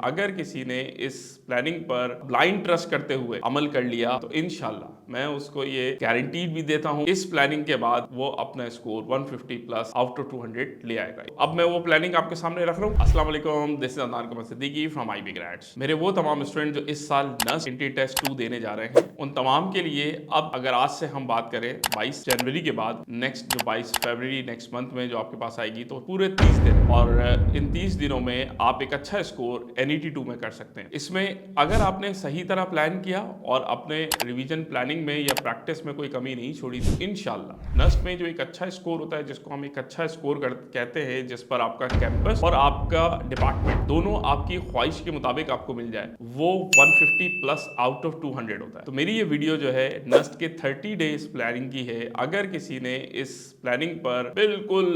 अगर किसी ने इस प्लानिंग पर ब्लाइंड ट्रस्ट करते हुए अमल कर लिया तो इंशाल्लाह मैं उसको ये गारंटीड भी देता हूँ, इस प्लानिंग के बाद वो अपना स्कोर 150 प्लस आउट ऑफ 200 ले आएगा। अब मैं वो प्लानिंग आपके सामने रख रहा हूँ। अस्सलाम वालेकुम, this is Adnan Qamar Siddiqui from IB grades. मेरे वो तमाम स्टूडेंट जो इस साल नस्ट एंट्री टेस्ट 2 देने जा रहे हैं, उन तमाम के लिए अब अगर आज से हम बात करें 22 जनवरी के बाद नेक्स्ट जो 22 फरवरी नेक्स्ट मंथ में जो आपके पास आएगी, तो पूरे 30 दिन, और इन 30 दिनों में आप एक अच्छा स्कोर NET 2 में कर सकते हैं। इसमें अगर आपने सही तरह प्लान किया और अपने रिवीजन प्लानिंग में या प्रैक्टिस में कोई कमी नहीं छोड़ी तो इंशाल्लाह नस्ट में जो एक अच्छा स्कोर होता है, जिसको हम एक अच्छा स्कोर कहते हैं, जिस पर आपका कैंपस और आपका डिपार्टमेंट दोनों आपकी ख्वाहिश के मुताबिक आपको मिल जाए, वो 150 प्लस आउट ऑफ 200 होता है। तो मेरी ये वीडियो जो है नस्ट के 30 डेज प्लानिंग की है। अगर किसी ने इस प्लानिंग पर बिल्कुल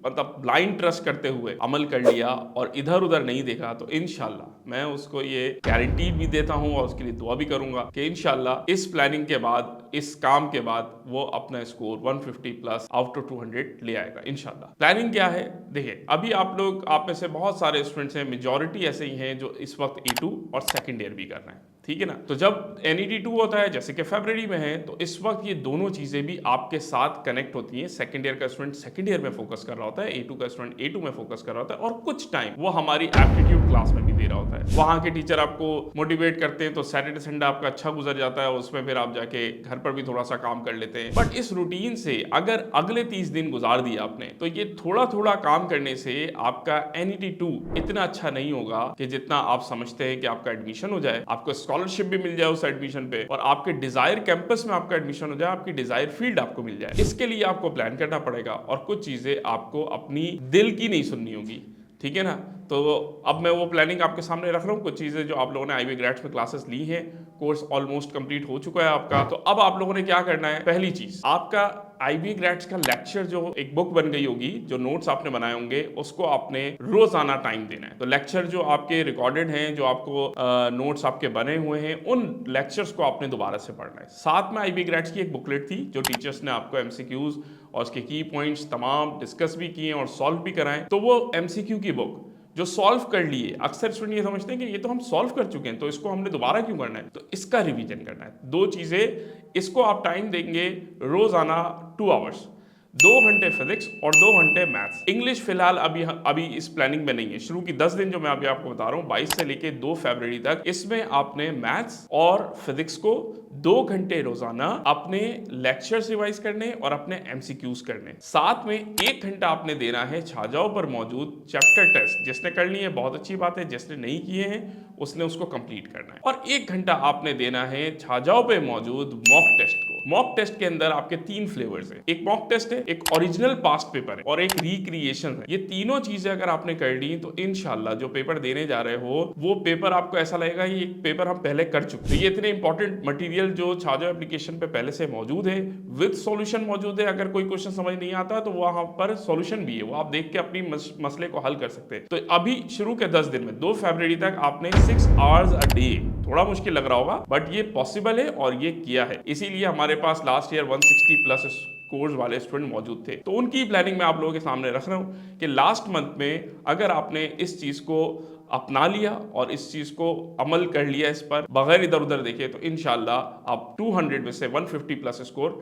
मतलब ब्लाइंड ट्रस्ट करते हुए अमल कर लिया और इधर उधर नहीं देखा तो इंशाल्लाह मैं उसको ये गारंटी भी देता हूं और उसके लिए दुआ भी करूंगा कि इंशाल्लाह इस प्लानिंग के बाद, इस काम के बाद वो अपना स्कोर 150 प्लस आउट ऑफ 200 ले आएगा इंशाल्लाह। प्लानिंग क्या है देखिए, अभी आप में से बहुत सारे स्टूडेंट्स हैं, मेजॉरिटी ऐसे ही हैं जो इस वक्त E2 और सेकेंड ईयर भी कर रहे हैं, ठीक है ना। तो जब NET 2 होता है, जैसे कि फरवरी में है, तो इस वक्त ये दोनों चीजें भी आपके साथ कनेक्ट होती हैं। सेकंड ईयर का स्टूडेंट सेकंड ईयर में फोकस कर रहा होता है, A2 का स्टूडेंट A2 में फोकस कर रहा होता है, और कुछ टाइम वो हमारी एप्टीट्यूड क्लास में भी दे रहा होता है। वहां के टीचर आपको मोटिवेट करते हैं, तो सैटरडे संडे आपका अच्छा गुजर जाता है, उसमें फिर आप जाके घर पर भी थोड़ा सा काम कर लेते हैं। बट इस रूटीन से अगर अगले 30 दिन गुजार दिया आपने, तो ये थोड़ा थोड़ा काम करने से आपका NET 2 इतना अच्छा नहीं होगा कि जितना आप समझते हैं कि आपका एडमिशन हो जाए, आपको स्कॉलरशिप भी मिल जाए उस एडमिशन पे, और आपके डिजायर कैंपस में आपका एडमिशन हो जाए, आपकी डिजायर फील्ड आपको मिल जाए। इसके लिए आपको प्लान करना पड़ेगा और कुछ चीजें आपको अपनी दिल की नहीं सुननी होगी, ठीक है ना। तो अब मैं वो प्लानिंग आपके सामने रख रहा हूँ। कुछ चीज़ें जो आप लोगों ने IB ग्रेड्स में क्लासेस ली हैं, कोर्स ऑलमोस्ट कंप्लीट हो चुका है आपका। तो अब आप लोगों ने क्या करना है, पहली चीज़ आपका IB ग्रेड्स का लेक्चर जो एक बुक बन गई होगी, जो नोट्स आपने बनाए होंगे, उसको आपने रोजाना टाइम देना है। तो लेक्चर जो आपके रिकॉर्डेड हैं, जो आपको नोट्स आपके बने हुए हैं, उन लेक्चर्स को आपने दोबारा से पढ़ना है। साथ में IB ग्रेड्स की एक बुकलेट थी जो टीचर्स ने आपको MCQs और उसके की पॉइंट्स तमाम डिस्कस भी किए और सॉल्व भी कराएं। तो वो MCQ की बुक जो सॉल्व कर लिए, अक्सर स्टूडेंट ये समझते हैं कि ये तो हम सॉल्व कर चुके हैं, तो इसको हमने दोबारा क्यों करना है, तो इसका रिवीजन करना है। दो चीजें, इसको आप टाइम देंगे रोजाना 2 आवर्स, 2 घंटे फिजिक्स और 2 घंटे मैथ्स। इंग्लिश फिलहाल अभी इस प्लानिंग में नहीं है। शुरू की 10 दिन जो मैं अभी आपको बता रहा हूँ, 22 से लेके 2 फरवरी तक, इसमें आपने मैथ्स और फिजिक्स को 2 घंटे रोजाना अपने लेक्चर्स रिवाइज करने और अपने MCQs करने। साथ में 1 घंटा आपने देना है छाजाओं पर मौजूद चैप्टर टेस्ट। जिसने कर लिए बहुत अच्छी बात है, जिसने नहीं किए हैं उसने उसको कंप्लीट करना है। और 1 घंटा आपने देना है छाजाओं पे मौजूद मॉक टेस्ट को। मॉक टेस्ट के अंदर आपके 3 फ्लेवर्स हैं, एक मॉक टेस्ट है, एक ओरिजिनल पास्ट पेपर है और एक रिक्रिएशन है। ये तीनों चीजें अगर आपने कर ली तो इंशाल्लाह जो पेपर देने जा रहे हो वो पेपर आपको ऐसा लगेगा ये एक पेपर हम पहले कर चुके हैं। ये इतने इंपॉर्टेंट मटेरियल जो छाजो एप्लीकेशन पे पहले से मौजूद है, विद सॉल्यूशन मौजूद है। अगर कोई क्वेश्चन समझ नहीं आता तो वहां पर सॉल्यूशन भी है, वो आप देख के अपनी मसले को हल कर सकते हैं। तो अभी शुरू के 10 दिन में 2 फरवरी तक आपने 6 आवर्स अ डे, थोड़ा मुश्किल लग रहा होगा बट ये पॉसिबल है और ये किया है। इसीलिए हमारे पास लास्ट ईयर 160 प्लस कोर्स वाले स्टूडेंट मौजूद थे। तो उनकी प्लानिंग मैं आप लोगों के सामने रख रहा हूं कि लास्ट मंथ में अगर आपने इस चीज को अपना लिया और इस चीज को अमल कर लिया, इस पर बगैर इधर उधर देखे, तो इंशाल्लाह आप 200 में से 150 प्लस स्कोर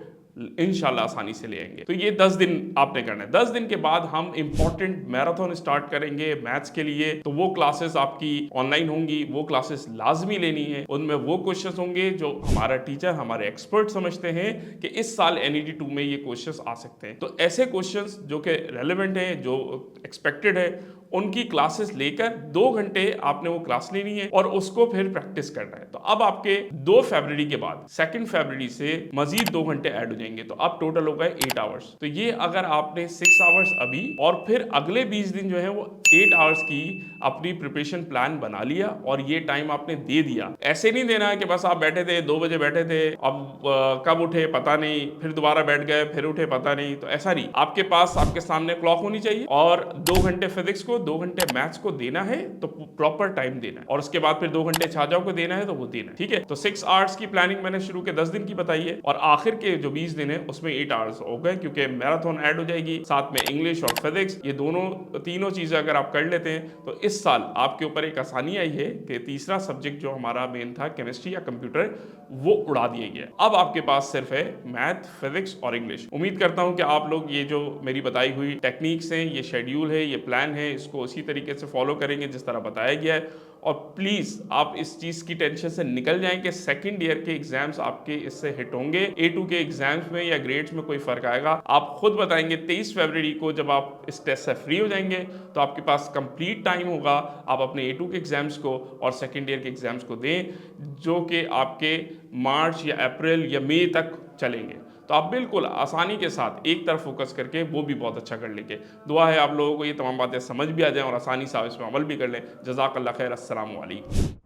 इंशाल्लाह आसानी से ले आएंगे। तो ये 10 दिन आपने करना है। 10 दिन के बाद हम इंपॉर्टेंट मैराथन स्टार्ट करेंगे मैथ्स के लिए। तो वो क्लासेस आपकी ऑनलाइन होंगी, वो क्लासेस लाजमी लेनी है। उनमें वो क्वेश्चंस होंगे जो हमारा टीचर, हमारे एक्सपर्ट समझते हैं कि इस साल NET 2 में ये क्वेश्चंस आ सकते हैं। तो ऐसे क्वेश्चंस जो कि रेलेवेंट है, जो एक्सपेक्टेड है, उनकी क्लासेस लेकर 2 घंटे आपने वो क्लास लेनी है और उसको फिर प्रैक्टिस करना है। तो अब आपके 2 फरवरी के बाद 2 फरवरी से मजीद 2 घंटे ऐड हो जाएंगे, तो अब टोटल हो गए 8 आवर्स। तो ये अगर आपने 6 आवर्स अभी और फिर अगले 20 दिन जो है वो 8 आवर्स की अपनी प्रिपरेशन प्लान बना लिया और ये टाइम आपने दे दिया। ऐसे नहीं देना है कि बस आप बैठे थे, 2 बजे बैठे थे, अब कब उठे पता नहीं, फिर दोबारा बैठ गए, फिर उठे पता नहीं। तो ऐसा नहीं, आपके पास आपके सामने क्लॉक होनी चाहिए और 2 घंटे फिजिक्स को, को 2 घंटे मैथ्स को देना है तो प्रॉपर टाइम देना है, और उसके बाद फिर 2 घंटे छाजाओं को देना है तो वो देना है, ठीक है। तो 6 आवर्स की प्लानिंग मैंने शुरू के 10 दिन की बताई है, और आखिर के जो 20 दिन है उसमें 8 आवर्स हो गए, क्योंकि मैराथन ऐड हो जाएगी, साथ में इंग्लिश और फिजिक्स, ये तीनों चीजें अगर आप कर लेते हैं तो इस साल आपके ऊपर एक आसानी आई है कि तीसरा सब्जेक्ट जो हमारा मेन था केमिस्ट्री या कंप्यूटर, वो उड़ा दिया गया। अब आपके पास सिर्फ है मैथ, फिजिक्स और इंग्लिश। उम्मीद करता हूं कि आप लोग ये जो मेरी बताई हुई टेक्निक्स हैं, ये शेड्यूल है, ये प्लान है, इसको उसी तरीके से फॉलो करेंगे जिस तरह बताया गया है। और प्लीज़ आप इस चीज़ की टेंशन से निकल जाएं कि सेकंड ईयर के एग्जाम्स आपके इससे हिट होंगे, A2 के एग्जाम्स में या ग्रेड्स में कोई फ़र्क आएगा आप खुद बताएंगे। 23 फरवरी को जब आप इस टेस्ट से फ्री हो जाएंगे तो आपके पास कंप्लीट टाइम होगा, आप अपने A2 के एग्जाम्स को और सेकंड ईयर के एग्जाम्स को दें, जो कि आपके मार्च या अप्रैल या मई तक चलेंगे। तो आप बिल्कुल आसानी के साथ एक तरफ फोकस करके वो भी बहुत अच्छा कर लेंगे। दुआ है आप लोगों को ये तमाम बातें समझ भी आ जाएं और आसानी से आप इसमें अमल भी कर लें। जज़ाकल्लाह खैर। अस्सलामु अलैकुम।